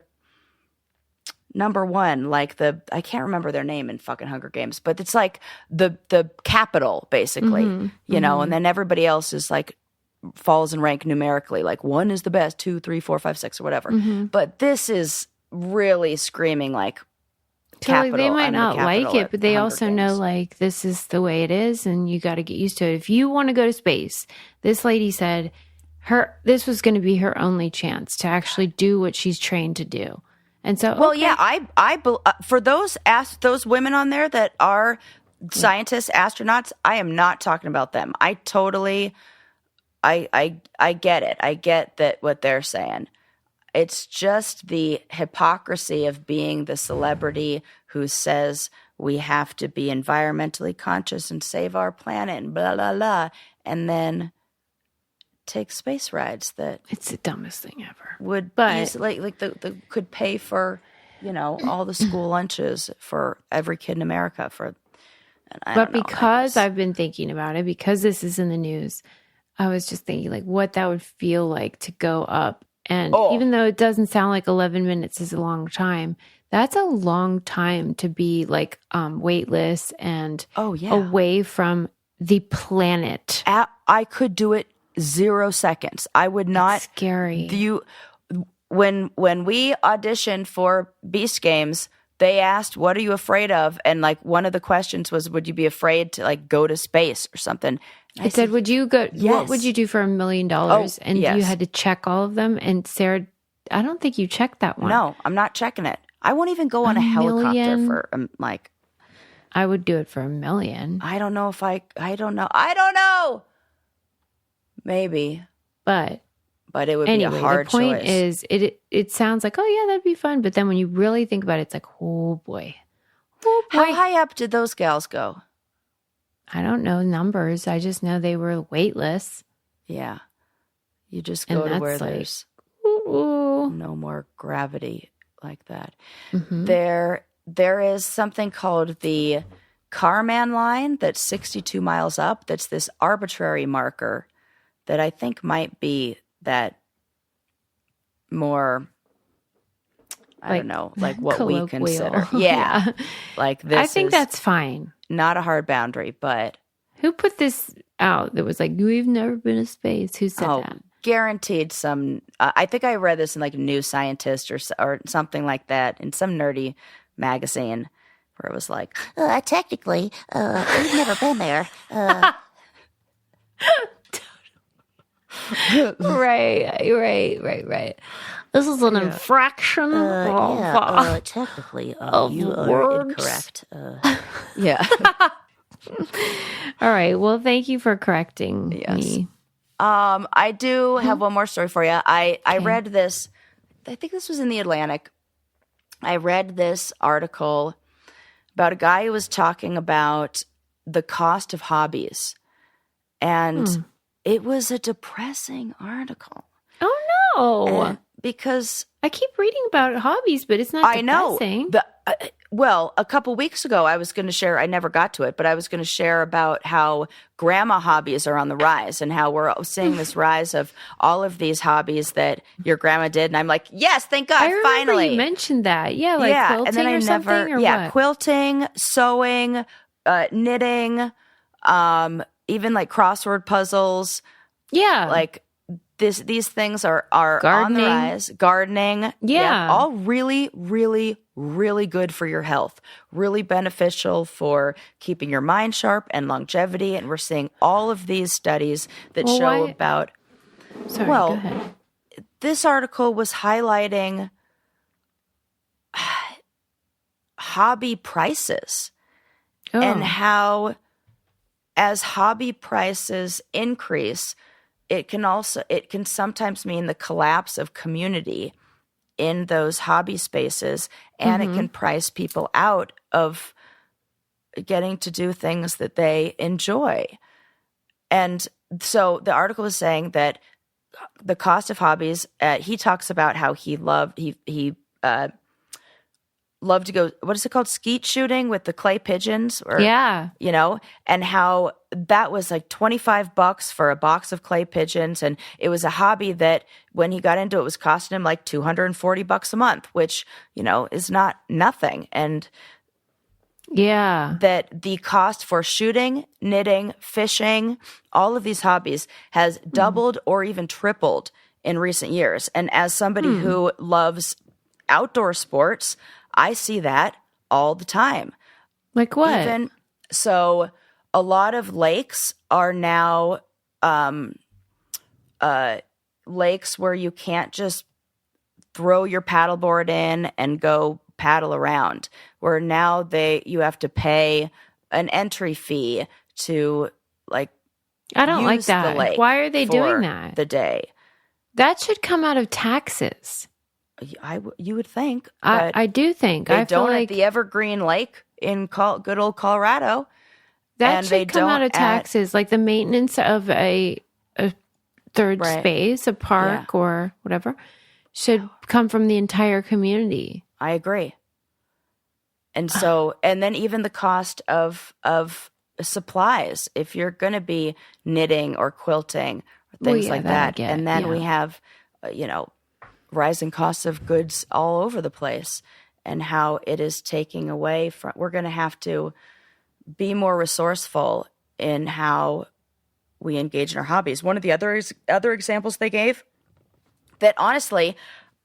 number one, like I can't remember their name in fucking Hunger Games, but it's like the capital, basically, you know, and then everybody else is like, falls in rank numerically, like 1 is the best, 2, 3, 4, 5, 6, or whatever. But this is really screaming like capital.
So they might not like it, but they
Hunger
also
Games.
know like this is the way it is, and you got to get used to it. If you want to go to space, this lady said this was going to be her only chance to actually do what she's trained to do. And so,
well, yeah, I for those women on there that are scientists, astronauts, I am not talking about them. I totally. I get it. I get that what they're saying. It's just the hypocrisy of being the celebrity who says we have to be environmentally conscious and save our planet and blah, blah, blah. And then take space rides that...
It's the dumbest thing ever.
Would could pay for, you know, all the school lunches for every kid in America for
But because I've been thinking about it, because this is in the news, I was just thinking like what that would feel like to go up. And even though it doesn't sound like 11 minutes is a long time, that's a long time to be like weightless and away from the planet.
I could do it 0 seconds. I would not.
It's scary.
When we auditioned for Beast Games, they asked, "What are you afraid of?" And like one of the questions was, "Would you be afraid to like go to space or something?" And
I said, "Would you go?
Yes.
What would you do for $1 million?" And you had to check all of them. And Sarah, I don't think you checked that one.
No, I'm not checking it. I won't even go on a helicopter for like.
I would do it for $1 million.
I don't know if I don't know. Maybe, but it would be a hard choice.
The point is, it sounds like, oh yeah, that'd be fun. But then when you really think about it, it's like, oh boy.
How high up did those gals go?
I don't know numbers. I just know they were weightless.
Yeah, you just go to where there's no more gravity like that. Mm-hmm. There is something called the Kármán line that's 62 miles up. That's this arbitrary marker that I think might be that more, I don't know, like what we consider. Yeah. Like this.
I think that's fine.
Not a hard boundary, but.
Who put this out that was like, we've never been to space? Who said that?
Guaranteed some, I think I read this in like New Scientist or something like that in some nerdy magazine where it was like, technically, we've never been there.
Right. This is an infraction
technically,
of
you
words.
Are incorrect. Yeah.
All right. Well, thank you for correcting me.
I do have one more story for you. I read this. I think this was in the Atlantic. I read this article about a guy who was talking about the cost of hobbies. And it was a depressing article.
Oh, no.
Because
I keep reading about hobbies, but it's not depressing.
I know. Well, a couple weeks ago, I was going to share, I never got to it, but I was going to share about how grandma hobbies are on the rise and how we're seeing this rise of all of these hobbies that your grandma did. And I'm like, yes, thank God,
I remember
finally.
You mentioned that. Yeah, like quilting
and then
or something or what?
Quilting, sewing, knitting, even like crossword puzzles.
Yeah.
Like these things are on the rise. Gardening.
Yeah.
All really, really, really good for your health. Really beneficial for keeping your mind sharp and longevity. And we're seeing all of these studies that show about.
Sorry, go ahead.
This article was highlighting hobby prices and how as hobby prices increase, it can sometimes mean the collapse of community in those hobby spaces, and it can price people out of getting to do things that they enjoy. And so the article is saying that the cost of hobbies, he talks about how he loved to go, what is it called? Skeet shooting with the clay pigeons and how that was like $25 for a box of clay pigeons. And it was a hobby that when he got into it was costing him like $240 a month, which, is not nothing. And that the cost for shooting, knitting, fishing, all of these hobbies has doubled or even tripled in recent years. And as somebody who loves outdoor sports, I see that all the time.
Like what?
So a lot of lakes are now lakes where you can't just throw your paddleboard in and go paddle around, where now you have to pay an entry fee to I
don't like that. Why are they doing that?
The day.
That should come out of taxes.
You would think.
I do think.
They don't at the Evergreen Lake in good old Colorado.
That should come out of taxes, like the maintenance of a third space, a park or whatever, should come from the entire community.
I agree. And so, and then even the cost of supplies, if you're going to be knitting or quilting, or things like that. And then we have, rising costs of goods all over the place, and how it is taking away from, we're going to have to be more resourceful in how we engage in our hobbies. One of the other examples they gave that honestly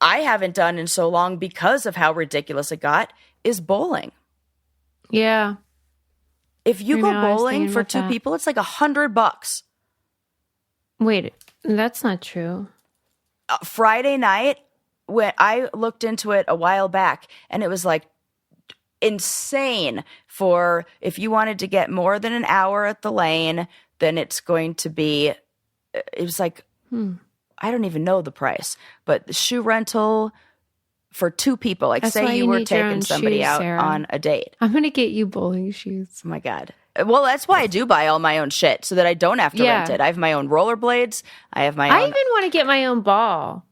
I haven't done in so long because of how ridiculous it got is bowling.
Yeah.
If you go bowling for two people, it's like $100.
Wait, that's not true.
Friday night, when I looked into it a while back, and it was like insane for, if you wanted to get more than an hour at the lane, then it's going to be, it was like, I don't even know the price, but the shoe rental for two people, like say you were taking somebody out on a date.
I'm going to get you bowling shoes.
Oh my God. Well, that's why I do buy all my own shit, so that I don't have to rent it. I have my own rollerblades. I have my own.
I even want to get my own ball.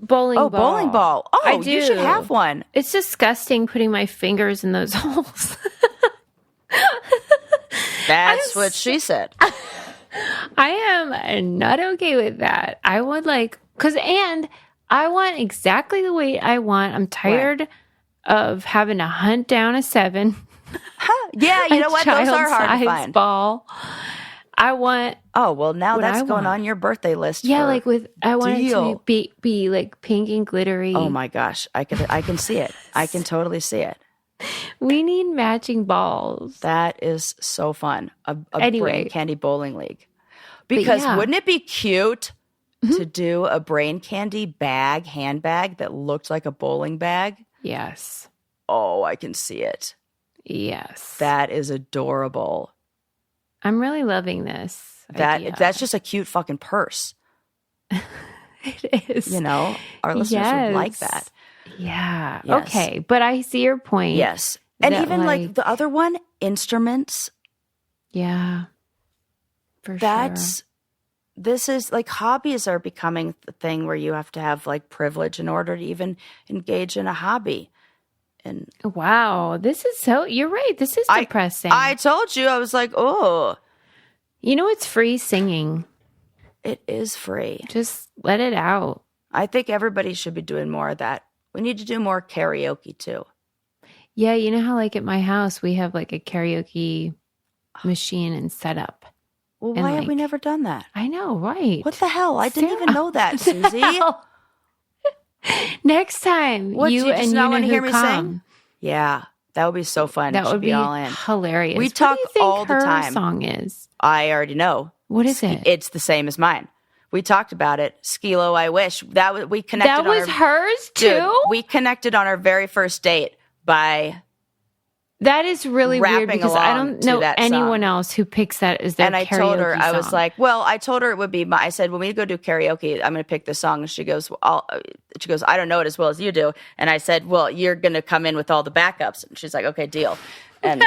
Bowling ball.
Bowling ball. Oh,
I do.
You should have one.
It's disgusting putting my fingers in those holes.
That's what she said.
I am not okay with that. I would and I want exactly the weight I want. I'm tired of having to hunt down a 7.
Yeah, you know what? Those are hard to find.
Ball. I want.
Oh well, now that's going on your birthday list.
Yeah, I want it to be like pink and glittery.
Oh my gosh, I can see it. I can totally see it.
We need matching balls.
That is so fun. A brain candy bowling league. Because wouldn't it be cute to do a brain candy handbag that looked like a bowling bag?
Yes.
Oh, I can see it.
Yes.
That is adorable.
I'm really loving this idea.
That's just a cute fucking purse.
It is.
Our listeners would like that.
Yeah.
Yes.
Okay. But I see your point.
Yes. And even like the other one, instruments.
Yeah. For sure.
This is like, hobbies are becoming the thing where you have to have like privilege in order to even engage in a hobby. And
wow, you're right. This is depressing.
I told you, I was like, oh.
It's free singing.
It is free.
Just let it out.
I think everybody should be doing more of that. We need to do more karaoke too.
Yeah, you know how like at my house we have like a karaoke machine and setup.
Well, why have we never done that?
I know, right?
What the hell? I didn't even know that, Susie.
Next time, you and
not want to hear me
come.
sing? Yeah, that would be so fun.
That would be
all in.
Hilarious.
We talk all the time.
Song is.
I already know.
What is it?
It's the same as mine. We talked about it. Skilo, I wish we connected.
That was hers too.
Dude, we connected on our very first date by.
That is really weird because I don't know anyone else who picks that as their karaoke song. And I told her, I was like, I told her it would be I said, when we go do karaoke, I'm going to pick this song. And she goes, I don't know it as well as you do. And I said, well, you're going to come in with all the backups. And she's like, okay, deal. And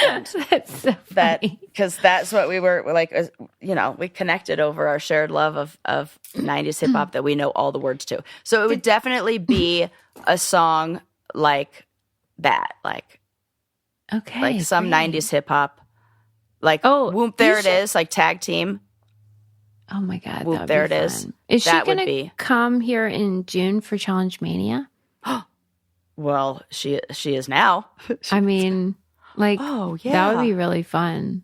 that's so funny.
Because that's what we were like, we connected over our shared love of 90s hip hop that we know all the words to. So it would definitely be a song like that,
okay,
like some 90s hip hop, like Whoop, there it is, like Tag Team.
Oh my God,
Whoop, there it is.
Is she going to come here in June for Challenge Mania?
Well, she is now.
I mean, that would be really fun.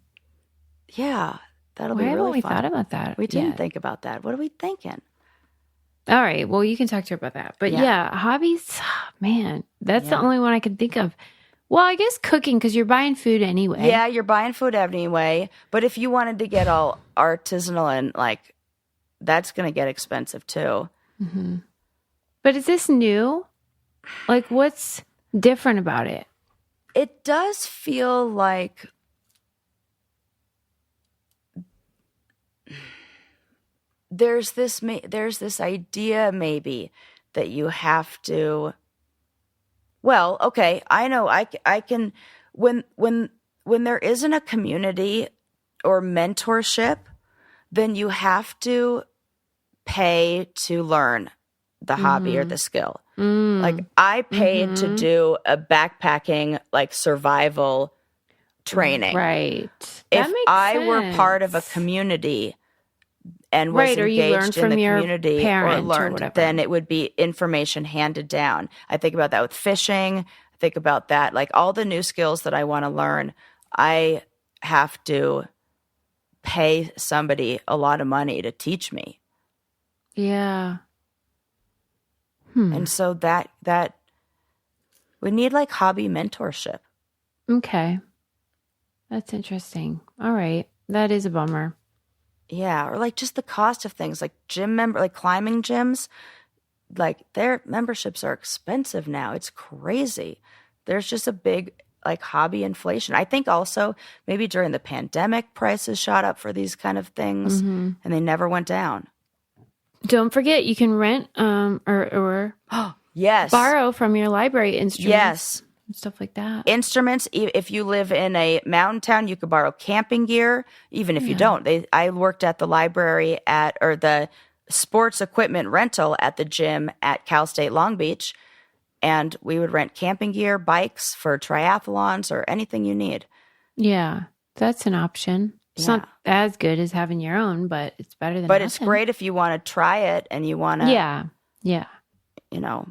Yeah, that'll be
really fun.
Why haven't we
thought about that?
We didn't think about that. What are we thinking?
All right, well, you can talk to her about that. But yeah hobbies, man, that's the only one I can think of. Well, I guess cooking, because you're buying food anyway.
Yeah, you're buying food anyway. But if you wanted to get all artisanal and that's going to get expensive too.
Mm-hmm. But is this new? What's different about it?
It does feel like there's this idea maybe that you have to. Well, okay, I know I can when there isn't a community or mentorship, then you have to pay to learn the hobby or the skill. Like I paid to do a backpacking, like survival training.
Right.
If I were part of a community and was engaged in the community or learned, then it would be information handed down. I think about that with fishing. I think about that, like all the new skills that I want to learn, I have to pay somebody a lot of money to teach me.
Yeah.
And so that we need like hobby mentorship.
Okay. That's interesting. All right. That is a bummer.
Yeah. Or like just the cost of things like like climbing gyms, like their memberships are expensive now. It's crazy. There's just a big like hobby inflation. I think also maybe during the pandemic prices shot up for these kind of things and they never went down.
Don't forget you can rent or
yes,
borrow from your library instruments.
Yes.
And stuff like that.
Instruments, if you live in a mountain town, you could borrow camping gear. Even if you don't. I worked at the library or the sports equipment rental at the gym at Cal State Long Beach. And we would rent camping gear, bikes for triathlons or anything you need.
Yeah, that's an option. It's not as good as having your own, but it's better than nothing.
It's great if you want to try it and you want to.
Yeah.
You know.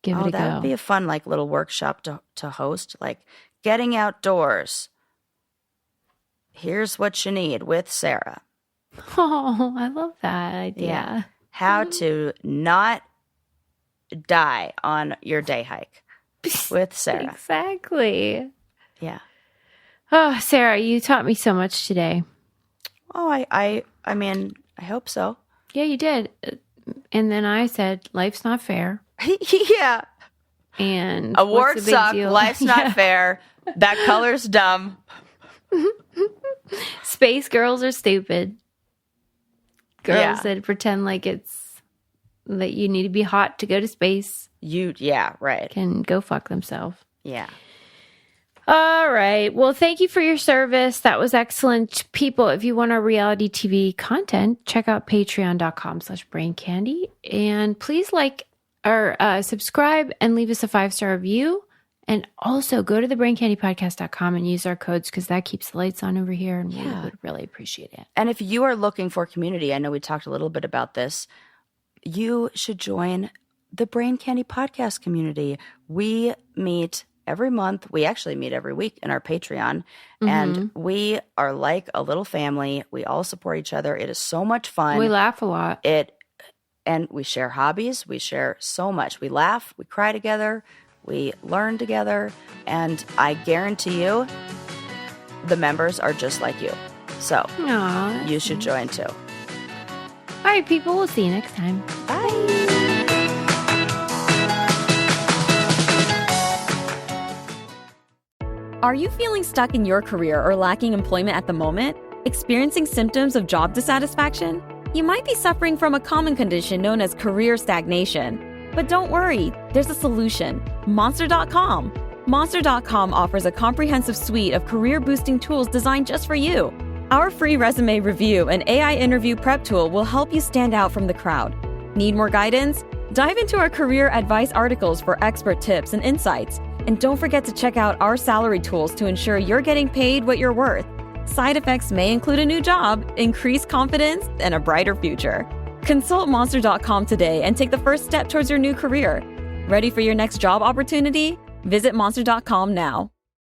Give it a go.
That would be a fun like little workshop to host. Like getting outdoors. Here's what you need with Sarah.
Oh, I love that idea.
Yeah. How to not die on your day hike with Sarah.
Exactly.
Yeah.
Oh, Sarah, you taught me so much today.
Oh, I mean, I hope so.
Yeah, you did. And then I said, life's not fair.
Yeah.
And
awards suck. Life's not fair. That color's dumb.
Space girls are stupid. Girls that pretend like that you need to be hot to go to space.
Right.
Can go fuck themselves.
Yeah.
All right. Well, thank you for your service. That was excellent. People, if you want our reality TV content, check out patreon.com/braincandy. And please like or subscribe and leave us a 5-star review. And also go to thebraincandypodcast.com and use our codes because that keeps the lights on over here. And we would really appreciate it.
And if you are looking for community, I know we talked a little bit about this, you should join the Brain Candy Podcast community. We meet every month. We actually meet every week in our Patreon. And we are like a little family. We all support each other. It is so much fun.
We laugh a lot.
And we share hobbies. We share so much. We laugh. We cry together. We learn together. And I guarantee you, the members are just like you. So you should join too.
All right, people. We'll see you next time.
Bye.
Are you feeling stuck in your career or lacking employment at the moment? Experiencing symptoms of job dissatisfaction? You might be suffering from a common condition known as career stagnation. But don't worry, there's a solution. Monster.com. Monster.com offers a comprehensive suite of career-boosting tools designed just for you. Our free resume review and AI interview prep tool will help you stand out from the crowd. Need more guidance? Dive into our career advice articles for expert tips and insights. And don't forget to check out our salary tools to ensure you're getting paid what you're worth. Side effects may include a new job, increased confidence, and a brighter future. Consult Monster.com today and take the first step towards your new career. Ready for your next job opportunity? Visit Monster.com now.